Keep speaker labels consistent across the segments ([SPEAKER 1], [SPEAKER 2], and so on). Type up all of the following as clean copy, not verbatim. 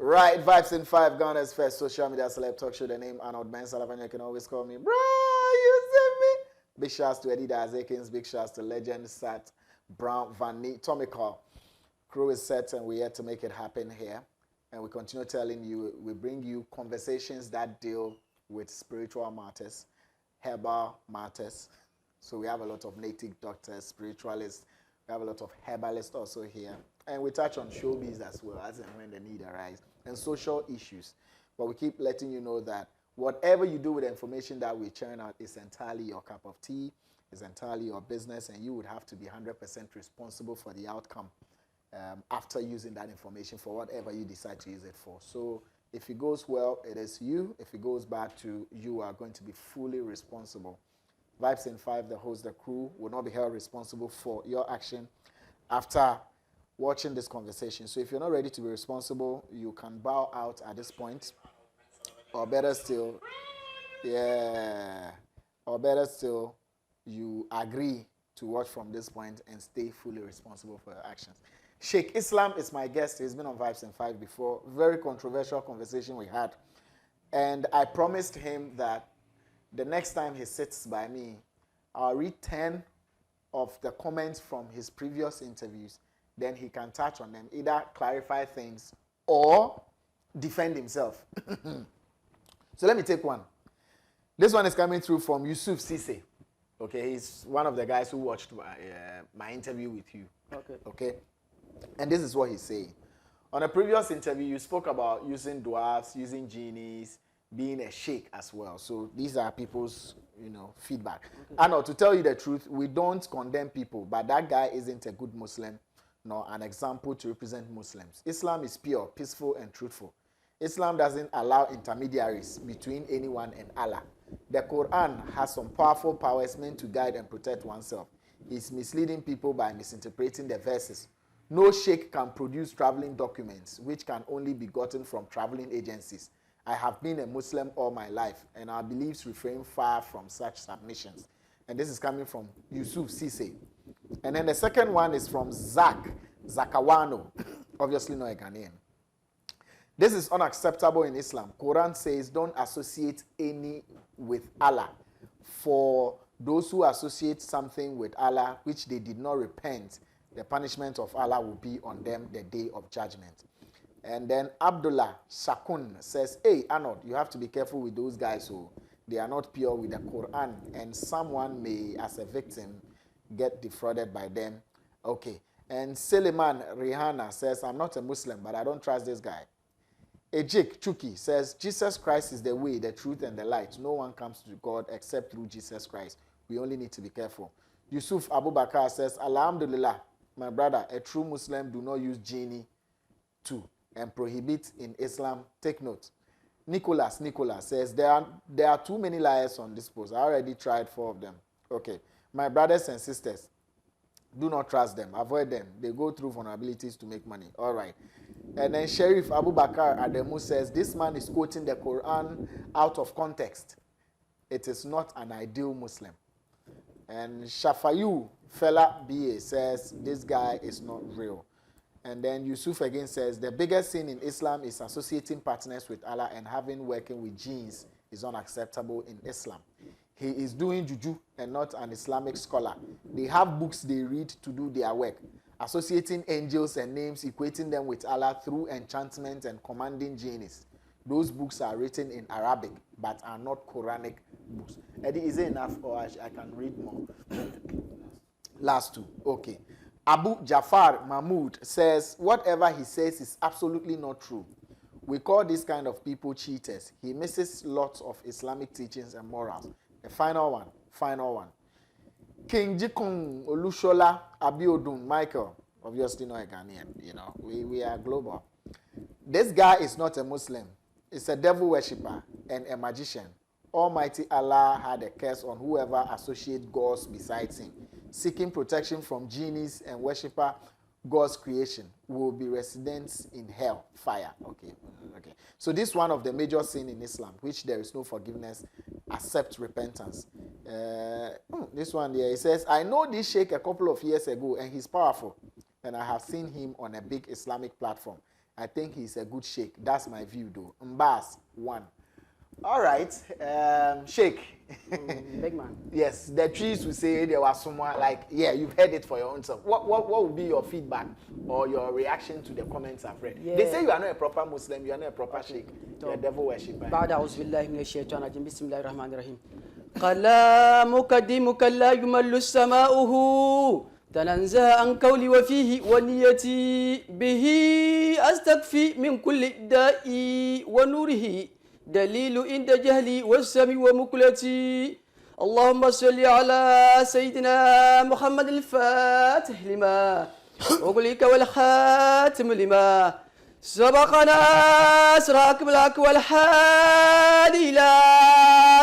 [SPEAKER 1] Right, Vibes in 5, Ghana's first social media celeb talk show. The name Arnold, Elavanyo. You can always call me, bro. You see me? Big shouts to Eddie Dazekins. Big shouts to Legend Sat, Brown, Vanny, Tommy Call. Crew is set and we're here to make it happen here. And we continue telling you, we bring you conversations that deal with spiritual matters, herbal matters. So we have a lot of native doctors, spiritualists. We have a lot of herbalists also here. And we touch on showbiz as well, as and when the need arises, and social issues. But we keep letting you know that whatever you do with the information that we churn out is entirely your cup of tea, is entirely your business, and you would have to be 100% responsible for the outcome after using that information for whatever you decide to use it for. So if it goes well, it is you. If it goes bad too, you are going to be fully responsible. Vibes in 5, the host, the crew, will not be held responsible for your action after watching this conversation. So if you're not ready to be responsible, you can bow out at this point. Or better still, you agree to watch from this point and stay fully responsible for your actions. Sheik Islam is my guest. He's been on Vibes in 5 before. Very controversial conversation we had. And I promised him that the next time he sits by me, I'll read 10 of the comments from his previous interviews. Then he can touch on them, either clarify things or defend himself. So let me take one. This one is coming through from Yusuf Sise. Okay, he's one of the guys who watched my interview with you. Okay. And this is what he's saying. On a previous interview, you spoke about using dwarfs, using genies, being a sheikh as well. So these are people's, feedback. Arnold, to tell you the truth, we don't condemn people, but that guy isn't a good Muslim nor an example to represent Muslims. Islam is pure, peaceful, and truthful. Islam doesn't allow intermediaries between anyone and Allah. The Quran has some powerful powers meant to guide and protect oneself. He's misleading people by misinterpreting the verses. No sheikh can produce traveling documents, which can only be gotten from traveling agencies. I have been a Muslim all my life, and our beliefs refrain far from such submissions. And this is coming from Yusuf Sise. And then the second one is from Zakawano, obviously not a Ghanaian. This is unacceptable in Islam. Quran says, don't associate any with Allah. For those who associate something with Allah, which they did not repent, the punishment of Allah will be on them the day of judgment. And then Abdullah Shakun says, hey, Arnold, you have to be careful with those guys who they are not pure with the Quran, and someone may, as a victim, get defrauded by them. Okay. And Suleiman Rihanna says, I'm not a Muslim, but I don't trust this guy. Ejik Chuki says, Jesus Christ is the way, the truth, and the light. No one comes to God except through Jesus Christ. We only need to be careful. Yusuf Abubakar says, Alhamdulillah, my brother, a true Muslim do not use genie too and prohibit in Islam. Take note. Nicholas says, there are too many liars on this post. I already tried 4 of them. Okay. My brothers and sisters, do not trust them. Avoid them. They go through vulnerabilities to make money. All right. And then Sheriff Abu Bakar Ademu says, this man is quoting the Quran out of context. It is not an ideal Muslim. And Shafayu Fela BA says, this guy is not real. And then Yusuf again says, the biggest sin in Islam is associating partners with Allah, and having working with jinns is unacceptable in Islam. He is doing juju and not an Islamic scholar. They have books they read to do their work. Associating angels and names, equating them with Allah through enchantment and commanding genies. Those books are written in Arabic, but are not Quranic books. Eddie, is it enough, or I can read more? Last 2. Okay. Abu Jafar Mahmoud says, whatever he says is absolutely not true. We call this kind of people cheaters. He misses lots of Islamic teachings and morals. The final one. King Jikung Olushola Abiodun Michael, obviously not a Ghanaian, we are global. This guy is not a Muslim. He's a devil worshipper and a magician. Almighty Allah had a curse on whoever associates gods besides him. Seeking protection from genies and worshipper God's creation will be residents in hell, fire. Okay. So this is one of the major sins in Islam, which there is no forgiveness, except repentance. This one here, he says, I know this sheikh a couple of years ago, and he's powerful. And I have seen him on a big Islamic platform. I think he's a good sheikh. That's my view, though. Mbas, 1. All right, Sheikh.
[SPEAKER 2] Big man.
[SPEAKER 1] Yes, the trees will say there was someone like, yeah, you've heard it for your own self. What would be your feedback or your reaction to the comments I've read?
[SPEAKER 2] Yeah.
[SPEAKER 1] They say you are not a proper Muslim, you are not a proper Sheikh, you're a devil worshipper.
[SPEAKER 2] بعد أعوذ بالله من الشيطان الرجيم بسم الله الرحمن الرحيم كلامك ديمك لا يمل سماؤه تنزه عن قولي وفيه ونيتي به أستكفي من كل داء ونوره دليل عند جهلي والسمي ومكلتي اللهم صل على سيدنا محمد الفاتح لما أغلق والخاتم لما سبقنا أسراك بلاك والحادي إلى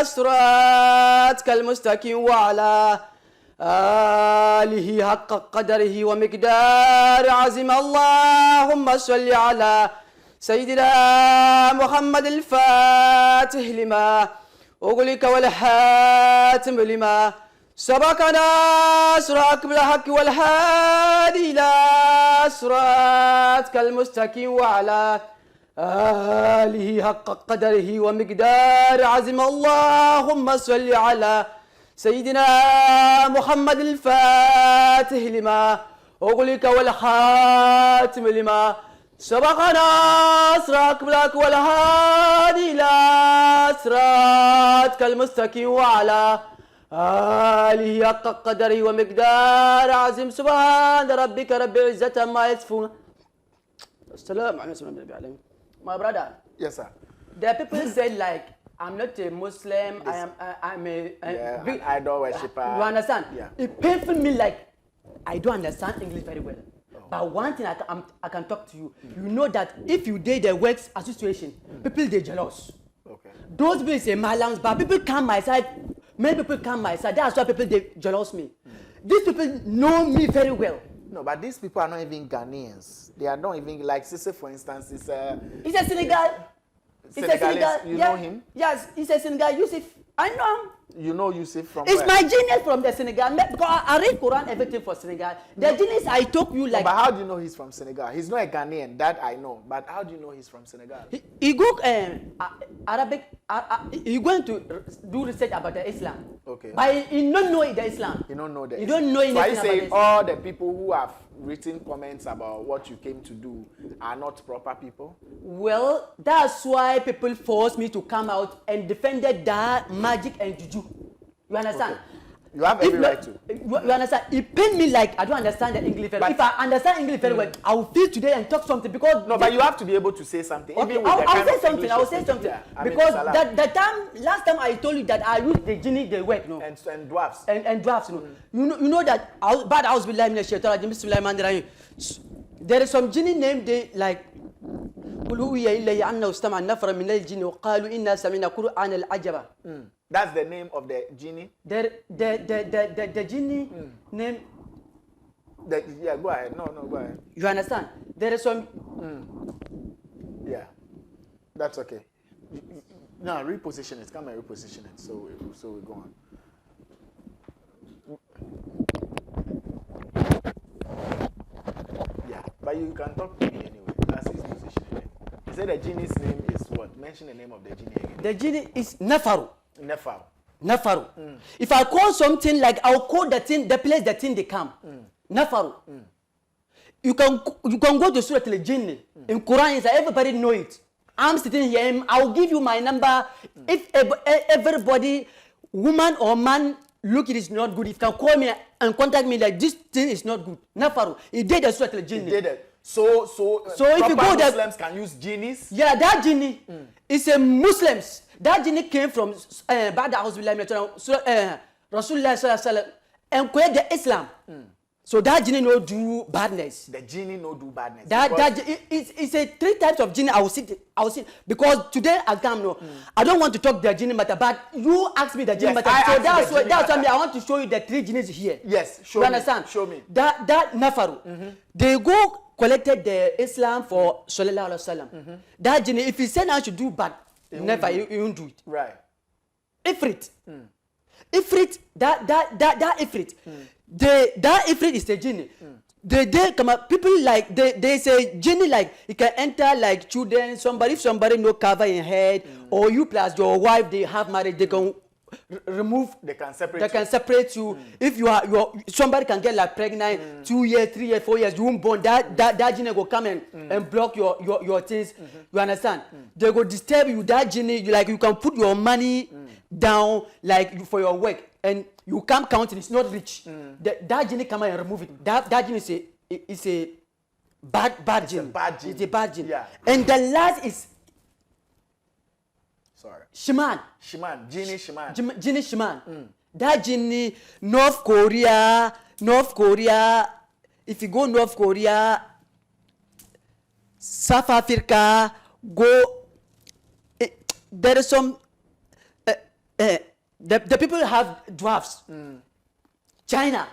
[SPEAKER 2] صراطك المستقيم وعلى آله حق قدره ومقدار عظيم اللهم صل على سيدنا محمد الفاتح لما أغلق والحاتم لما سبقنا أسراك بالحق والهادي إلى صراطك المستقيم وعلى آله حق قدره ومقدار عظيم اللهم صل على سيدنا محمد الفاتح لما أغلق والحاتم لما سبقنا أسراك بالحق والهادي إلى صراطك المستقيم وعلى آله حق قدره ومقدار عظيم سبحان ربك رب العزة عما يصفون السلام عليكم ورحمة الله وبركاته. My brother.
[SPEAKER 1] Yes, sir.
[SPEAKER 2] The people said like I'm not a Muslim.
[SPEAKER 1] Yes.
[SPEAKER 2] I'm a
[SPEAKER 1] An idol worshipper.
[SPEAKER 2] You understand?
[SPEAKER 1] Yeah.
[SPEAKER 2] It painful me like I don't understand English very well. But one thing I can talk to you. You know that if you did the works association, people they jealous.
[SPEAKER 1] Okay.
[SPEAKER 2] Those people say Malams, but people come my side. Many people come my side. That's why people they jealous me. These people know me very well.
[SPEAKER 1] No, but these people are not even Ghanaians. They are not even like Sisse, for instance. It's a
[SPEAKER 2] Senegal. It's a Senegal.
[SPEAKER 1] You know him?
[SPEAKER 2] Yes, he's a Senegal. Yusuf, I know him.
[SPEAKER 1] You know Yusuf from
[SPEAKER 2] It's
[SPEAKER 1] where?
[SPEAKER 2] my genius from the Senegal. Because I read Quran everything for Senegal. The genius I told you like.
[SPEAKER 1] No, but how do you know he's from Senegal? He's not a Ghanaian, that I know. But how do you know he's from Senegal?
[SPEAKER 2] He go Arabic. He going to do research about the Islam.
[SPEAKER 1] Okay.
[SPEAKER 2] But he don't know the Islam.
[SPEAKER 1] You don't know that.
[SPEAKER 2] You don't know anything
[SPEAKER 1] so are you
[SPEAKER 2] about
[SPEAKER 1] saying
[SPEAKER 2] Islam.
[SPEAKER 1] all the people who have written comments about what you came to do are not proper people?
[SPEAKER 2] Well, that's why people forced me to come out and defended that magic and juju. You understand?
[SPEAKER 1] Okay. You have every right to.
[SPEAKER 2] You understand? It pained me like I don't understand the English very well. If I understand English very well, I will feel today and talk something because.
[SPEAKER 1] No, but you have to be able to say something.
[SPEAKER 2] Okay,
[SPEAKER 1] even with
[SPEAKER 2] I'll say something. I'll say something.
[SPEAKER 1] Yeah,
[SPEAKER 2] because last time I told you that I used the genie, the work, no.
[SPEAKER 1] And dwarfs.
[SPEAKER 2] And dwarfs, no. You know that. But I was there is some genie named like.
[SPEAKER 1] That's the name of the genie?
[SPEAKER 2] The genie name.
[SPEAKER 1] Yeah, go ahead. No, go ahead.
[SPEAKER 2] You understand? There is some.
[SPEAKER 1] Yeah, that's okay. Now reposition it. Come and reposition it. So we go on. Yeah, but you can talk to me anyway. That's his position again. He said the genie's name is what? Mention the name of the genie again.
[SPEAKER 2] The genie is Nafaru.
[SPEAKER 1] Nefaru.
[SPEAKER 2] If I call something like I'll call the thing, the place the thing they come. Nafaru. You can go to Surah Al-Jinn. In Quran, everybody know it. I'm sitting here. I'll give you my number. If everybody, woman or man, look, it is not good. If you can call me and contact me like this thing is not good. Nafaru. He did the Surah Al-Jinn.
[SPEAKER 1] He did it. So
[SPEAKER 2] if you go there,
[SPEAKER 1] Muslims can use genies?
[SPEAKER 2] Yeah, that genie is a Muslims. That genie came from Rasulullah Sallallahu Alaihi Wasallam and created the Islam. So that genie no do badness.
[SPEAKER 1] The genie no do badness.
[SPEAKER 2] It's a 3 types of genie. I will see because today I come no. I don't want to talk the genie matter, but you ask me the genie matter. So that's why I want to show you the 3 genies here.
[SPEAKER 1] Yes, show
[SPEAKER 2] you
[SPEAKER 1] me.
[SPEAKER 2] Understand?
[SPEAKER 1] Show me.
[SPEAKER 2] That Nafaru, they go collected the Islam for Sallallahu Alaihi Wasallam. That genie, if he said I should do bad, never he won't do it.
[SPEAKER 1] Right.
[SPEAKER 2] Ifrit, that Ifrit. That Ifrit is the genie. they come up, people like they say genie like it can enter like children, somebody, if somebody no cover in head, or you plus your wife they have marriage, they can remove,
[SPEAKER 1] They can separate.
[SPEAKER 2] they can separate you. If you are somebody can get like pregnant 2 years, 3 years, 4 years, you won't born, that genie will come and block your things. You understand? They go disturb you, that genie, you can put your money down like for your work, and you come counting, it's not rich. That genie come and remove it. That genie is a bad genie. It's a bad genie.
[SPEAKER 1] Yeah.
[SPEAKER 2] And the last is Shaman.
[SPEAKER 1] Genie Shaman.
[SPEAKER 2] Genie Shaman. That genie, North Korea. If you go North Korea, South Africa, there is some. The people have dwarfs. China.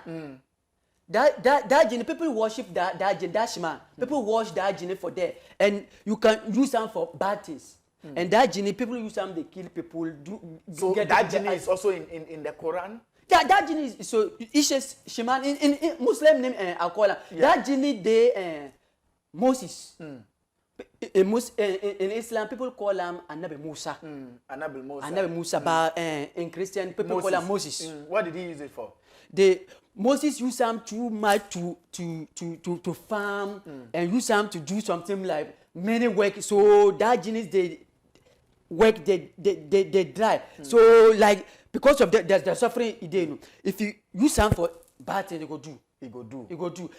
[SPEAKER 2] That genie, people worship that genie, that shaman. People worship that genie for there, and you can use them for bad things. And that genie, people use them, they kill people.
[SPEAKER 1] So that genie is also in the Quran?
[SPEAKER 2] Yeah, that genie is so it's just shaman in Muslim name I call it. Yeah. That genie they Moses. In Islam, people call him Anabi Musa. Anabi Musa. But in Christian, people call him Moses.
[SPEAKER 1] What did he use it for?
[SPEAKER 2] Moses used him too much to farm and use him to do something like many work. So that genies they work they dry. So like because of the suffering, if you use him for bad things, he go do.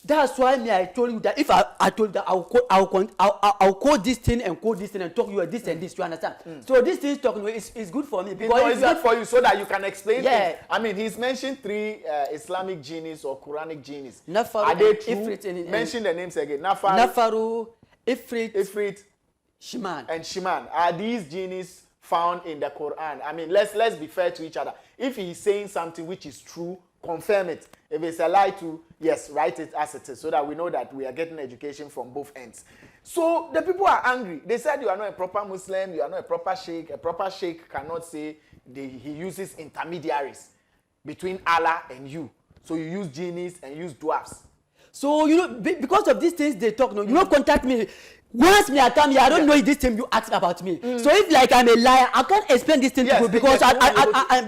[SPEAKER 2] That's why I told you that if I told that I'll quote this thing and quote this thing and talk you this and this, you understand? So this thing talking is good for me because
[SPEAKER 1] it's good for you so that you can explain things. I mean, he's mentioned 3 Islamic genies or Quranic genies.
[SPEAKER 2] Nafaru,
[SPEAKER 1] are they true? Mention the names again.
[SPEAKER 2] Nafaru, Ifrit,
[SPEAKER 1] Shaman. And Shaman. Are these genies found in the Quran? I mean, let's be fair to each other. If he's saying something which is true, confirm it. If it's a lie to, yes, write it as it is so that we know that we are getting education from both ends. So the people are angry. They said you are not a proper Muslim, you are not a proper sheikh. A proper sheikh cannot say he uses intermediaries between Allah and you. So you use genies and use dwarfs.
[SPEAKER 2] So, because of these things they talk, you contact me. Once I come here, I don't know this thing you ask about me. So if like I'm a liar, I can't explain this thing to you because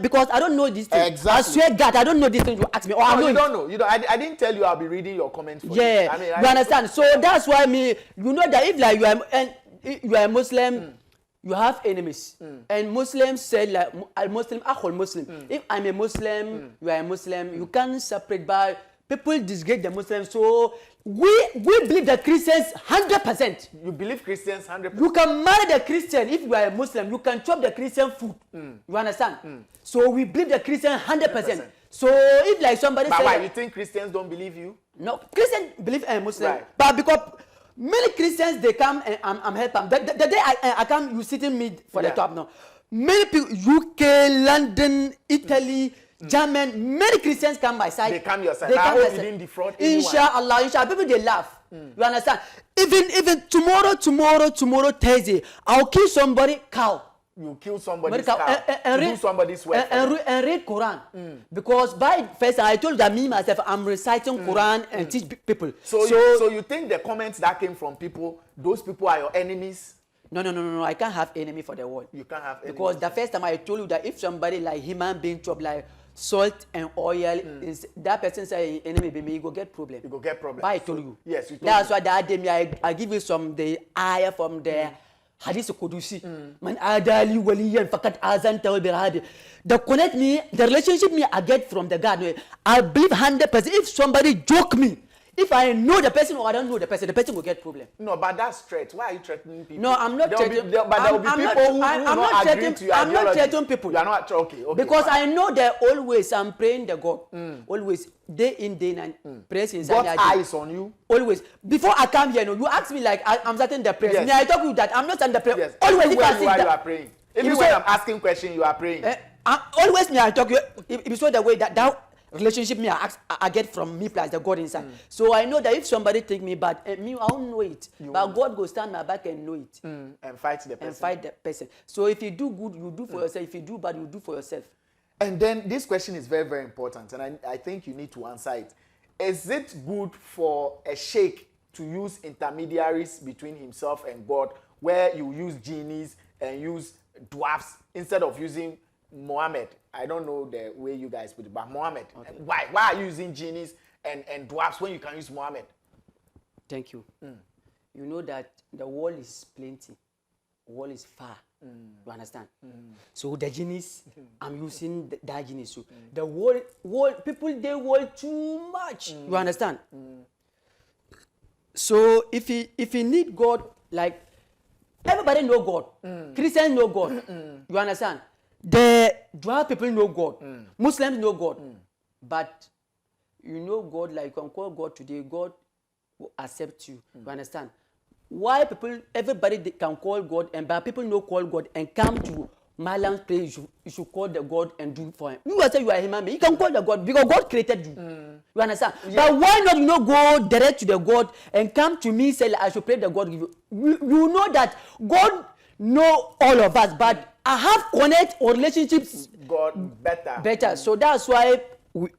[SPEAKER 2] because I don't know this thing.
[SPEAKER 1] Exactly.
[SPEAKER 2] I swear God, I don't know this thing you ask me. Or
[SPEAKER 1] no, you don't know. You don't. I didn't tell you I'll be reading your comments for you. I mean,
[SPEAKER 2] you understand? So that's why you know that if like you are a Muslim, you have enemies. And Muslims say like Muslim, Muslim. If I'm a Muslim, you are a Muslim, you can't separate by people disgrace the Muslims. So we believe the Christians 100%.
[SPEAKER 1] You believe Christians 100%?
[SPEAKER 2] You can marry the Christian if you are a Muslim. You can chop the Christian food. You understand? So we believe the Christian 100%. So if like somebody
[SPEAKER 1] but why you think Christians don't believe you?
[SPEAKER 2] No, Christians believe a Muslim.
[SPEAKER 1] Right.
[SPEAKER 2] But because many Christians they come and I'm helping. The day I come, you sitting me for the top now. Many people, UK, London, Italy, German, many Christians come by side.
[SPEAKER 1] They come your side. I hope you didn't defraud anyone.
[SPEAKER 2] Inshallah, people they laugh. You understand? Even tomorrow, Thursday, I'll kill somebody cow.
[SPEAKER 1] You kill somebody's cow and do somebody's work.
[SPEAKER 2] And read Quran. Because by first I told that me myself I'm reciting Quran and teach people.
[SPEAKER 1] So you think the comments that came from people, those people are your enemies?
[SPEAKER 2] No. I can't have enemy for the world.
[SPEAKER 1] You can't have enemies.
[SPEAKER 2] Because the first time I told you that if somebody like human being chop like salt and oil, is that person say enemy be me, you go get problem.
[SPEAKER 1] You go get problem.
[SPEAKER 2] But I told you.
[SPEAKER 1] Yes, you told
[SPEAKER 2] That's why that day I give you some the ayah from the Hadith Qudusi. Man adali waliyan fakat azan tawal birahadi. The connect me, the relationship me I get from the God. I believe 100%. If somebody joke me, if I know the person or I don't know the person will get problem.
[SPEAKER 1] No, but that's threat. Why are you threatening people?
[SPEAKER 2] No, I'm not threatening.
[SPEAKER 1] But there will be people who not agree to your
[SPEAKER 2] I'm not
[SPEAKER 1] ideology.
[SPEAKER 2] threatening people.
[SPEAKER 1] You are not okay.
[SPEAKER 2] Because
[SPEAKER 1] fine.
[SPEAKER 2] I know that always I'm praying the God. Always day in day night. Praise inside
[SPEAKER 1] God's eyes on you.
[SPEAKER 2] Always. Before I come here, you ask me like I'm starting the prayer.
[SPEAKER 1] Yes.
[SPEAKER 2] Me, I talk to you that I'm not starting the prayer.
[SPEAKER 1] Yes.
[SPEAKER 2] Always
[SPEAKER 1] if you are praying. Even when I'm asking questions, you are praying.
[SPEAKER 2] Always me, I talk to you. If you saw the way that relationship me I get from me plus the God inside. So I know that if somebody take me bad, me I don't know it. But God go stand my back and know it.
[SPEAKER 1] And fight the person.
[SPEAKER 2] So if you do good, you do for yourself. If you do bad, you do for yourself.
[SPEAKER 1] And then this question is very, very important, and I think you need to answer it. is it good for a sheikh to use intermediaries between himself and God, where you use genies and use dwarfs instead of using Mohammed? I don't know the way you guys put it, but Mohammed. Okay. Why are you using genies and dwarfs when you can use Mohammed?
[SPEAKER 2] Thank you. You know that the world is plenty. The world is far. You understand? So the genies, I'm using that genies too. The world, people, they world too much. You understand? So if you need God, like everybody know God. Christians know God. You understand? The dwarf people know God. Muslims know God. But you know God, like you can call God today, God will accept you. You understand? Why people, everybody can call God, and but people no call God and come to Malam's place, you should call the God and do for him. You say you are a human being, you can call the God because God created you. You understand? Yeah. But why not go direct to the God and come to me say I should pray the God give you? You know that God know all of us, but I have connect or relationships
[SPEAKER 1] God better.
[SPEAKER 2] So that's why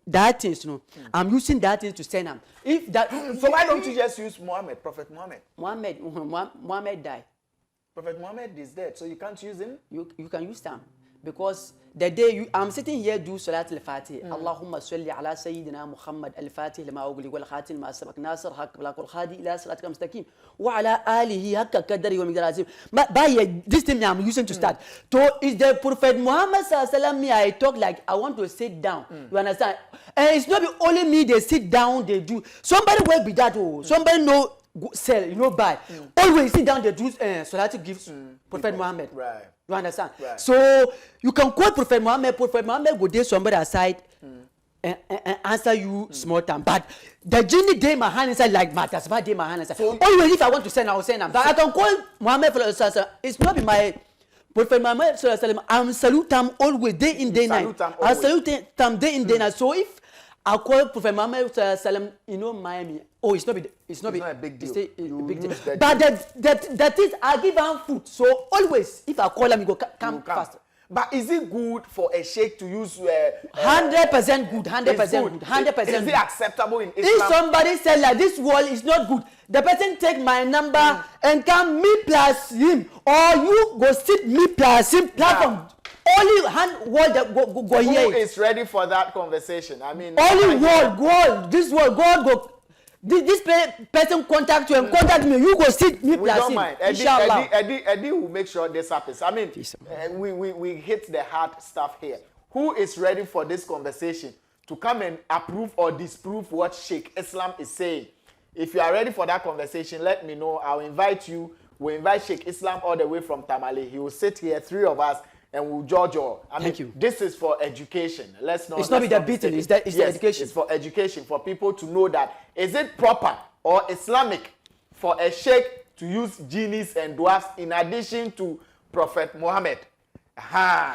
[SPEAKER 2] that is, you know, I'm using that thing to send them. If that,
[SPEAKER 1] so why don't you just use Muhammad, Prophet Muhammad?
[SPEAKER 2] Muhammad died.
[SPEAKER 1] Prophet Muhammad is dead, so you can't use him.
[SPEAKER 2] You can use them because the day I'm sitting here do Salat al-Fatih. Allahumma salli ala Sayyidina Muhammad al-Fatih lima ughliq wal khatim ma sabaq nasr haqq bil khadi ila siratikal mustaqim wa ala alihi haqqa qadri wa miqdar azim. By this thing I'm using to start. So is the Prophet Muhammad sallallahu alaihi wasallam me I talk like I want to sit down. You understand? And it's not only me they sit down they do. Somebody will be that somebody know sell, you know, buy. Always sit down, they do Salat gives Prophet Muhammad.
[SPEAKER 1] Right.
[SPEAKER 2] You understand?
[SPEAKER 1] Right.
[SPEAKER 2] So you can quote Prophet Muhammad go there somebody aside and answer you small time. But the genie day my hand inside like matters, but day my hand inside. So, always if I want to send, I will send them. But I can call Muhammad for it's not be my Prophet Muhammad, I'm salute them always day in day night. I salute them day in day night. So if I call Prophet Muhammad, you know, Miami. Oh, it's not a
[SPEAKER 1] big deal.
[SPEAKER 2] It's a big deal. But that is, I give him food. So always, if I call him, he go come faster.
[SPEAKER 1] But is it good for a sheikh to use?
[SPEAKER 2] 100% good. 100% good. 100%.
[SPEAKER 1] Is it acceptable in Islam?
[SPEAKER 2] If somebody said like this wall is not good, the person take my number and come me plus him, or you go sit me plus him platform. Only hand wall that go here.
[SPEAKER 1] Who is ready for that conversation? I mean,
[SPEAKER 2] only wall. This wall, God go. This person contact you and contact me. You go sit me plus him. We don't mind.
[SPEAKER 1] Eddie will make sure this happens. I mean, we hit the hard stuff here. Who is ready for this conversation to come and approve or disprove what Sheik Islam is saying? If you are ready for that conversation, let me know. I'll invite you. We'll invite Sheik Islam all the way from Tamale. He will sit here, three of us, and we'll judge all.
[SPEAKER 2] Thank you.
[SPEAKER 1] This is for education. It's
[SPEAKER 2] not be the beating. It's the education.
[SPEAKER 1] It's for education, for people to know that is it proper or Islamic for a sheikh to use genies and dwarfs in addition to Prophet Muhammad.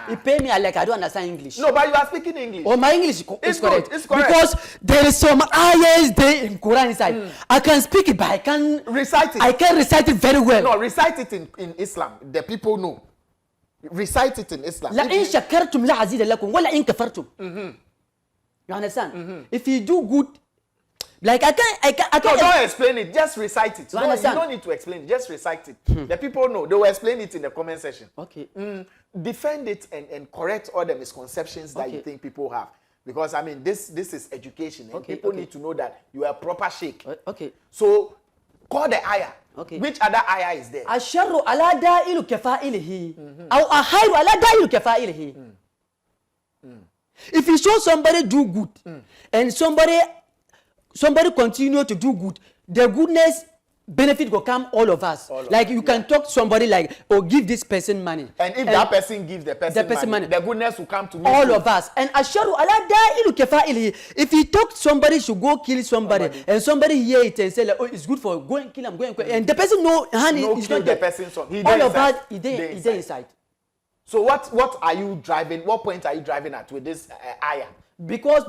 [SPEAKER 2] He pay me like I don't understand English.
[SPEAKER 1] No, but you are speaking English.
[SPEAKER 2] Oh, my English is correct.
[SPEAKER 1] It's correct.
[SPEAKER 2] Because there is some ayahs there in Quran inside. I can speak it, but I can't
[SPEAKER 1] recite it.
[SPEAKER 2] I can recite it very well.
[SPEAKER 1] No, recite it in Islam. The people know. Recite it in Islam.
[SPEAKER 2] لَإِن شَكَرْتُمْ لَعَزِيدَ لَكُمْ وَلَإِن كَفَرْتُمْ. You understand? If you do good, like I can't.
[SPEAKER 1] No, don't explain it. Just recite it.
[SPEAKER 2] You understand?
[SPEAKER 1] You don't need to explain it. Just recite it. The people know. They will explain it in the comment section.
[SPEAKER 2] Okay.
[SPEAKER 1] Defend it and correct all the misconceptions that you think people have. Because, I mean, this is education. And people need to know that you are a proper sheikh.
[SPEAKER 2] Okay.
[SPEAKER 1] So, call the ayah.
[SPEAKER 2] Okay.
[SPEAKER 1] Which other ayah is there?
[SPEAKER 2] الشر على دائل كفائله أو أخير على دائل كفائله. If you show somebody do good and somebody continue to do good, the goodness benefit will come all of us. You can talk to somebody like, oh, give this person money.
[SPEAKER 1] And if that person gives the person money, the goodness will come to me.
[SPEAKER 2] All of us. And asharu ala da'ilu kafa'ilihi. If he talk somebody should go kill somebody and somebody hear it and say like, oh, it's good for go and kill him, and the person know honey is not
[SPEAKER 1] the person. So
[SPEAKER 2] all of us is there inside.
[SPEAKER 1] So what are you driving? What point are you driving at with this ayah?
[SPEAKER 2] Because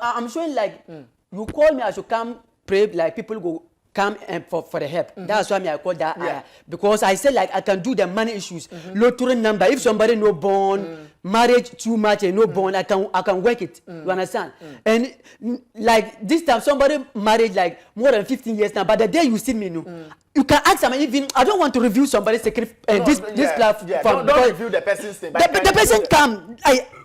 [SPEAKER 2] I'm showing like you call me, I should come pray like people go come and for the help. That's why I call that ayah. Because I said like I can do the money issues. Lottery number. If somebody no born, marriage too much and no born, I can work it. You understand? And like this time somebody married like more than 15 years now. But the day you see me, you can ask them. Even I don't want to review somebody's this platform.
[SPEAKER 1] Yeah. Don't review the person's thing.
[SPEAKER 2] The person come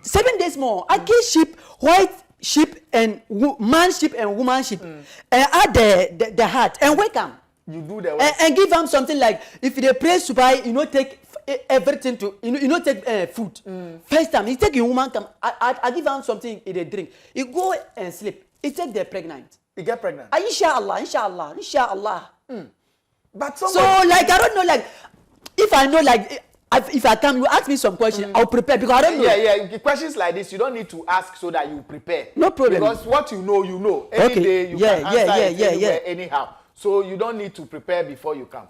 [SPEAKER 2] 7 days more. I kill sheep, white sheep and man sheep and woman sheep, and add the heart and wake them.
[SPEAKER 1] You do the work.
[SPEAKER 2] And give them something like if they pray to buy, take everything to take food. First time he take a woman come, I give them something they drink. He go and sleep. He take the pregnant.
[SPEAKER 1] He get pregnant.
[SPEAKER 2] Inshallah.
[SPEAKER 1] But
[SPEAKER 2] so like I don't know, like if I know, like if I come, you ask me some questions, I'll prepare because I don't know.
[SPEAKER 1] Yeah. Questions like this, you don't need to ask so that you prepare.
[SPEAKER 2] No problem.
[SPEAKER 1] Because what you know. Any day you can answer it anywhere, anyhow. So you don't need to prepare before you come.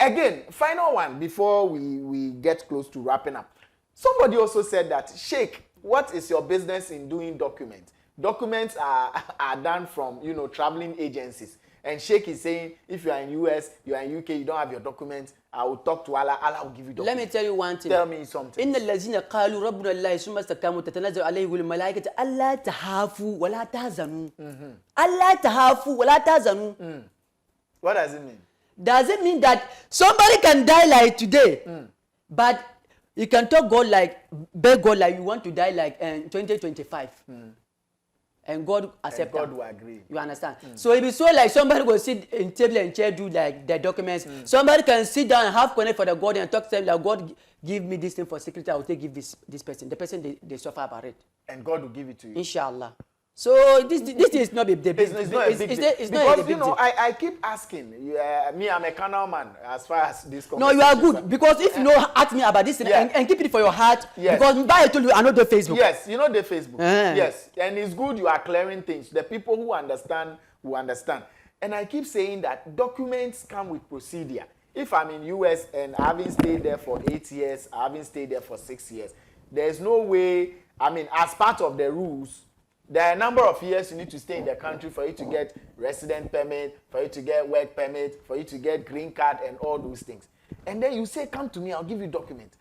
[SPEAKER 1] Again, final one before we get close to wrapping up. Somebody also said that, Sheik, what is your business in doing documents? Documents are done from, traveling agencies. And Sheik is saying, if you are in US, you are in UK, you don't have your documents, I will talk to Allah, Allah will give you documents.
[SPEAKER 2] Let me tell you one thing.
[SPEAKER 1] Tell me something.
[SPEAKER 2] إن الذين قالوا ربنا الله ثم استقاموا تتنزل عليهم الملائكة ألا تخافوا ولا تحزنوا. ألا تخافوا ولا تحزنوا.
[SPEAKER 1] What does it mean?
[SPEAKER 2] Does it mean that somebody can die like today, but you can talk God like, beg God like you want to die like in 2025? And God accept
[SPEAKER 1] God will agree.
[SPEAKER 2] You understand? So if it's so like somebody will sit in table and chair, do like the documents. Somebody can sit down and have connect for the God and talk to them like, God, give me this thing for security. I will give this person. The person they suffer about it.
[SPEAKER 1] And God will give it to you.
[SPEAKER 2] Inshallah. So this is not the big deal.
[SPEAKER 1] It's not a big deal. Because I keep asking. Me, I'm a carnal man as far as this conversation.
[SPEAKER 2] No, you are good because if you know, ask me about this thing and keep it for your heart.
[SPEAKER 1] Yes.
[SPEAKER 2] Because I told you I know the Facebook.
[SPEAKER 1] Yes, you know the Facebook. Yes, and it's good you are clearing things. The people who understand will understand. And I keep saying that documents come with procedure. If I'm in US and I haven't stayed there for 8 years, I haven't stayed there for 6 years, there's no way. As part of the rules. There are a number of years you need to stay in the country for you to get resident permit, for you to get work permit, for you to get green card and all those things. And then you say, come to me, I'll give you document.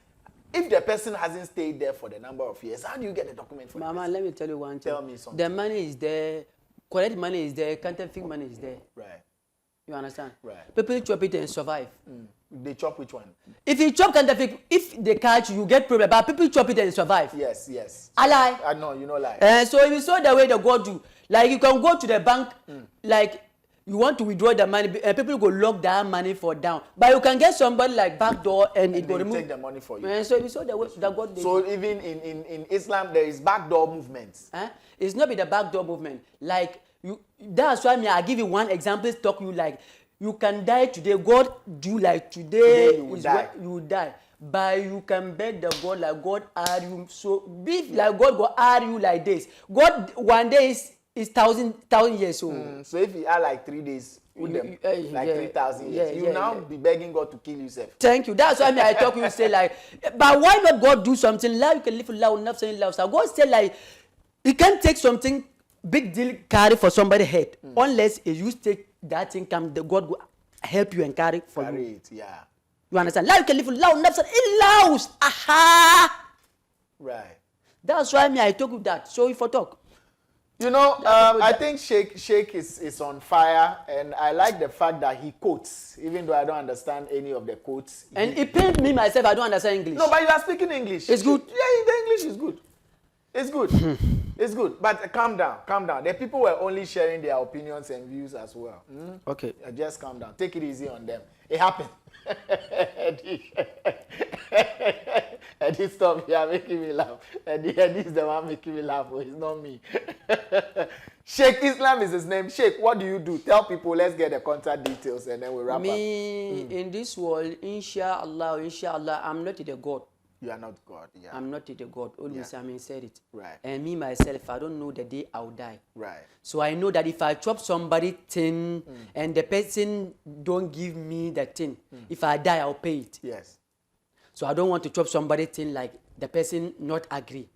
[SPEAKER 1] If the person hasn't stayed there for the number of years, how do you get the document for
[SPEAKER 2] Mama, let me tell you one thing.
[SPEAKER 1] Tell me something.
[SPEAKER 2] The money is there, correct money is there, counterfeit money is there.
[SPEAKER 1] Right.
[SPEAKER 2] You understand?
[SPEAKER 1] Right.
[SPEAKER 2] People chop it and survive.
[SPEAKER 1] They chop which one?
[SPEAKER 2] If you chop counterfeit, if they catch you, you get problem. But people chop it and survive.
[SPEAKER 1] Yes.
[SPEAKER 2] I lie.
[SPEAKER 1] No, you know lie.
[SPEAKER 2] And so if you saw the way the God do, like you can go to the bank, like you want to withdraw the money, and people go lock that money for down. But you can get somebody like back door and it go remove.
[SPEAKER 1] Take the money for you.
[SPEAKER 2] And so if you saw the way that God did.
[SPEAKER 1] So even in Islam, there is backdoor movements.
[SPEAKER 2] It's not be the backdoor movement. Like that's why I give you one example. Talk you like. You can die today. God do like today
[SPEAKER 1] you will die.
[SPEAKER 2] You will die. But you can beg the God like God are you so big like God go are you like this. God one day is thousand years old.
[SPEAKER 1] So if you are like 3 days with them, like 3,000 years, you now be begging God to kill yourself.
[SPEAKER 2] Thank you. That's why I talk you say like, but why not God do something? Like you can live loud enough saying loud. So God say like, you can't take something big deal carry for somebody's head unless you take that thing come the God will help you and carry for you.
[SPEAKER 1] It, yeah.
[SPEAKER 2] You understand? Like you can live loud enough in Laos. Aha.
[SPEAKER 1] Right.
[SPEAKER 2] That's why I told you that. So if I talk.
[SPEAKER 1] I think Sheik is on fire, and I like the fact that he quotes, even though I don't understand any of the quotes.
[SPEAKER 2] And it pains me myself, I don't understand English.
[SPEAKER 1] No, but you are speaking English.
[SPEAKER 2] It's good.
[SPEAKER 1] Yeah, the English is good. It's good. It's good. But calm down. The people were only sharing their opinions and views as well.
[SPEAKER 2] Okay.
[SPEAKER 1] Just calm down. Take it easy on them. It happened. Eddie, stop. You are making me laugh. Eddie is the one making me laugh. Oh, it's not me. Sheik Islam is his name. Sheik, what do you do? Tell people, let's get the contact details and then we'll wrap up.
[SPEAKER 2] In this world, inshallah, I'm not the God.
[SPEAKER 1] You are not God, yeah.
[SPEAKER 2] I'm not the God. Always I said it.
[SPEAKER 1] Right.
[SPEAKER 2] And me, myself, I don't know the day I'll die.
[SPEAKER 1] Right.
[SPEAKER 2] So I know that if I chop somebody thing and the person don't give me the thing, if I die, I'll pay it.
[SPEAKER 1] Yes.
[SPEAKER 2] So I don't want to chop somebody thing like the person not agree.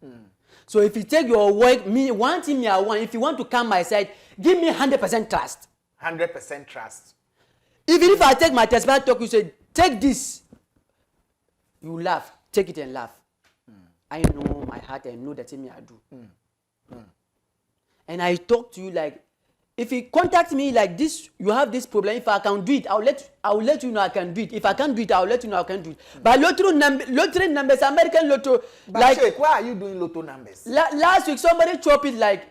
[SPEAKER 2] So if you take your work, me, one thing I want, if you want to come my side, give me 100% trust.
[SPEAKER 1] 100% trust.
[SPEAKER 2] Even if I take my testimony talk, you say, take this. You laugh. Take it and laugh. I know my heart, I know the thing I do. And I talk to you like, if you contact me like this, you have this problem. If I can do it, I'll let you know I can do it. If I can't do it, I'll let you know I can do it. But lottery numbers, American lotto,
[SPEAKER 1] but
[SPEAKER 2] like
[SPEAKER 1] Sheik, why are you doing lotto numbers?
[SPEAKER 2] Last week somebody chop it like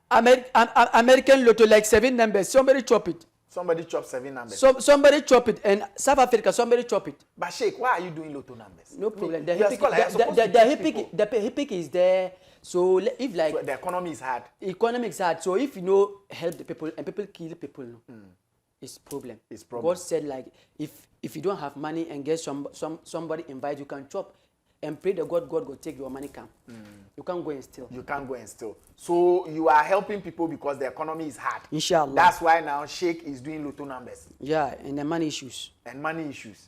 [SPEAKER 2] American lotto like 7 numbers. Somebody chop it.
[SPEAKER 1] Somebody chop 7 numbers.
[SPEAKER 2] Somebody chop it, and South Africa somebody chop it.
[SPEAKER 1] But Sheik, why are you doing lotto numbers?
[SPEAKER 2] No problem.
[SPEAKER 1] The
[SPEAKER 2] HIPIC is there. So if like
[SPEAKER 1] so the economy is hard.
[SPEAKER 2] Economy is hard. So if you know help the people and people kill people, it's problem.
[SPEAKER 1] It's problem.
[SPEAKER 2] God said like if you don't have money and get somebody invite, you can chop and pray the God will take your money come. You can't go and steal.
[SPEAKER 1] You can't go and steal. So you are helping people because the economy is hard.
[SPEAKER 2] Inshallah.
[SPEAKER 1] That's why now Sheik is doing lotto numbers.
[SPEAKER 2] Yeah, and the money issues.
[SPEAKER 1] And money issues.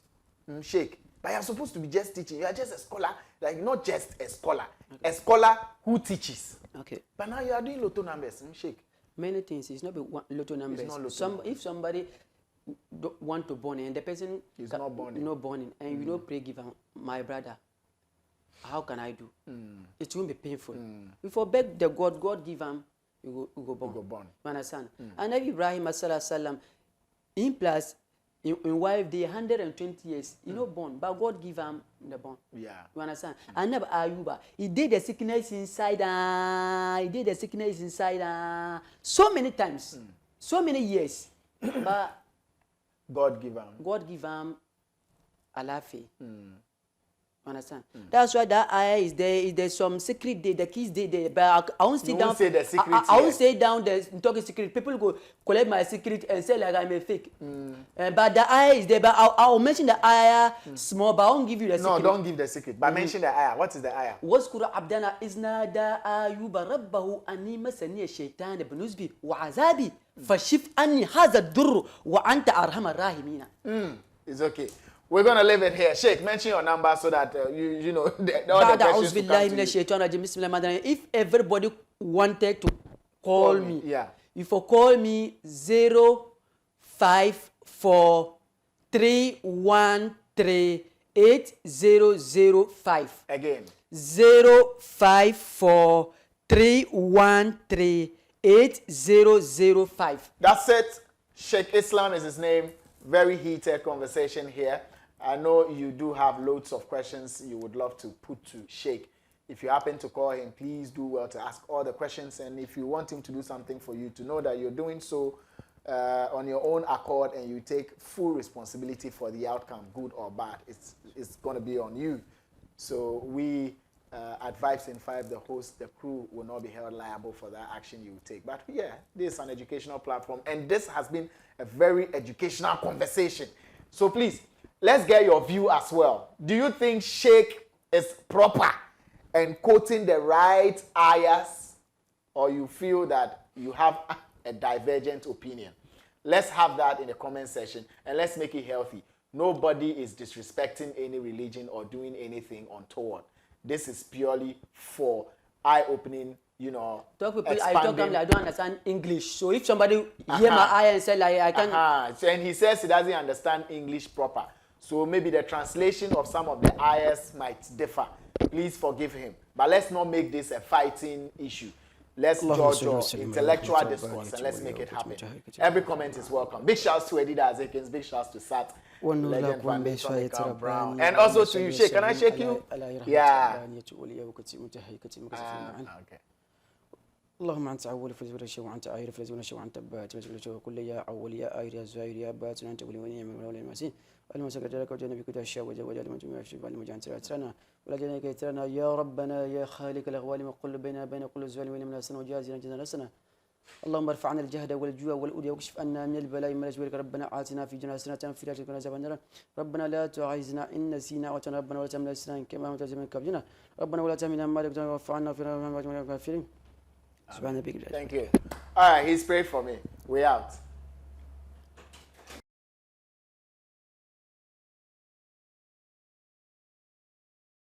[SPEAKER 1] Sheik, but you're supposed to be just teaching. You are just a scholar, like not just a scholar. Okay. A scholar who teaches.
[SPEAKER 2] Okay.
[SPEAKER 1] But now you are doing lotto numbers, Sheik.
[SPEAKER 2] Many things. It's not lotto numbers.
[SPEAKER 1] It's not lotto numbers.
[SPEAKER 2] If somebody want to born and the person
[SPEAKER 1] is not born,
[SPEAKER 2] and you don't pray give my brother, how can I do? It won't be painful. If you beg the God give him, you go born.
[SPEAKER 1] You go born.
[SPEAKER 2] You understand? And Ibrahim sallam, in plus, in wife they 120 years, you know born, but God give him the born.
[SPEAKER 1] Yeah.
[SPEAKER 2] You understand? And never Ayuba, he did the sickness inside, so many times, so many years, but
[SPEAKER 1] God give him
[SPEAKER 2] a laugh. Understand? That's why that ayah is there. There's some secret there. The keys there. But I won't sit down.
[SPEAKER 1] Say the secret.
[SPEAKER 2] I won't say down there talking secret. People go collect my secret and say like I'm a fake. But the ayah is there. But I'll mention the ayah small. But I won't give you the secret.
[SPEAKER 1] No, don't give the secret. But mention the ayah. What is the ayah?
[SPEAKER 2] واذكر عبدنا إذ نادى أيوب ربه أني مسني الشيطان بنصبي وعذابي فشف عني هذا الضر وأنت أرحم الراحمين.
[SPEAKER 1] It's okay. We're going to leave it here. Sheik, mention your number so that you know all the questions to come to you.
[SPEAKER 2] If everybody wanted to call me,
[SPEAKER 1] yeah.
[SPEAKER 2] If you call me 054-313-8005.
[SPEAKER 1] Again.
[SPEAKER 2] 054-313-8005.
[SPEAKER 1] That's it. Sheik Islam is his name. Very heated conversation here. I know you do have loads of questions you would love to put to Sheik. If you happen to call him, please do well to ask all the questions. And if you want him to do something for you, to know that you're doing so on your own accord and you take full responsibility for the outcome, good or bad. It's going to be on you. So we at Vibes in 5, the host, the crew will not be held liable for that action you take. But yeah, this is an educational platform. And this has been a very educational conversation. So please, let's get your view as well. Do you think Sheik is proper and quoting the right ayahs, or you feel that you have a divergent opinion? Let's have that in the comment section and let's make it healthy. Nobody is disrespecting any religion or doing anything untoward. This is purely for eye-opening, you know, expanding.
[SPEAKER 2] I don't understand English. So if somebody hear my ayah and say like I can,
[SPEAKER 1] and he says he doesn't understand English proper. So maybe the translation of some of the ayahs might differ. Please forgive him. But let's not make this a fighting issue. Let's judge your intellectual discourse and let's make it happen. Every comment is welcome. Big shouts to Edida Azekins, big shouts to Sat, Legend Family, Brown, and also to you, Sheik. Can I shake you? Yeah. Okay.
[SPEAKER 2] اللهم انت اول فلز ولا شيء وانت اخر فلز ولا شيء وانت بات فلز ولا كل يا اول يا اخر يا زاهر يا بات وانت ولي ونعم ولا المسين المسك لك وجنا بك الشاء وجل من جميع الشباب المجان ترنا ولا جنا كيترنا يا ربنا يا خالق الاغوال ما قل بين كل الزوال من الناس وجازنا جزانا لسنا اللهم ارفع عنا الجهد والجوع والأذى واكشف عنا من البلاء ما لا يجبرك ربنا آتنا في جنة حسنة في الآخرة عذاب النار ربنا لا تعايزنا إن نسينا وتنا ربنا ولا تحملنا إسرا كما حملت من قبلنا ربنا ولا تحملنا ما لا يقدر واعف عنا في الكافرين.
[SPEAKER 1] Thank you. All right, he's prayed for me. We out.